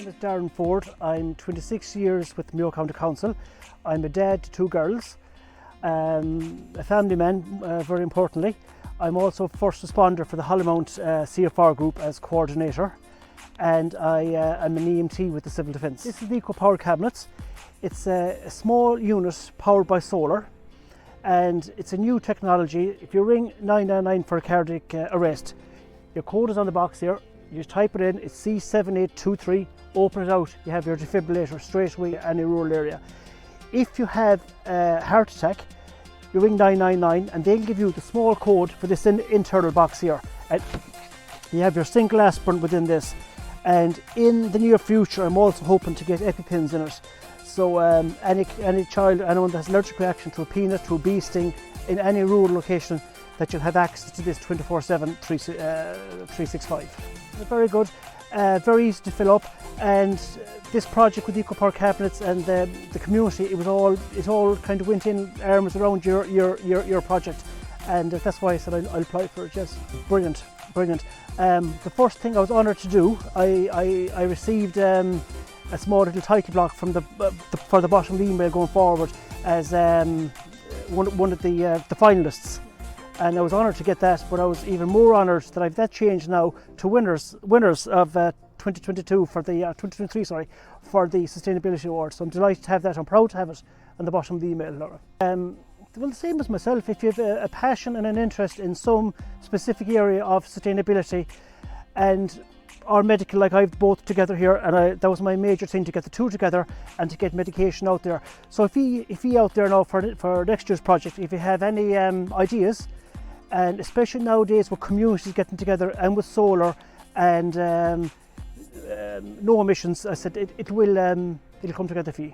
name is Darren Ford. I'm 26 years with Mayo County Council. I'm a dad to 2 girls, a family man, very importantly. I'm also first responder for the Hollymount CFR group as coordinator, and I am an EMT with the Civil Defence. This is the eco-powered cabinets. It's a small unit powered by solar, and it's a new technology. If you ring 999 for a cardiac arrest, your code is on the box here. You just type it in, it's C7823, open it out, you have your defibrillator straight away in any rural area. If you have a heart attack, you ring 999 and they'll give you the small code for this internal box here. And you have your single aspirin within this. And in the near future, I'm also hoping to get EpiPens in it. So any child, anyone that has allergic reaction to a peanut, to a bee sting, in any rural location, that you'll have access to this 24/7, 365. Very good, very easy to fill up, and this project with eco-powered cabinets and the community, it all kind of went in arms around your project, and that's why I said I'll apply for it. Yes, brilliant, brilliant. The first thing I was honoured to do, I received a small little title block from for the bottom of the email going forward as one of the finalists. And I was honoured to get that, but I was even more honoured that I've that changed now to winners of 2022 for the 2023, sorry, for the Sustainability Award. So I'm delighted to have that. I'm proud to have it on the bottom of the email, Laura. Well, the same as myself. If you have a passion and an interest in some specific area of sustainability, and or medical, like I've both together here, and that was my major thing, to get the two together and to get medication out there. So if you out there now for next year's project, if you have any ideas, and especially nowadays with communities getting together and with solar and no emissions, I said it'll come together for you.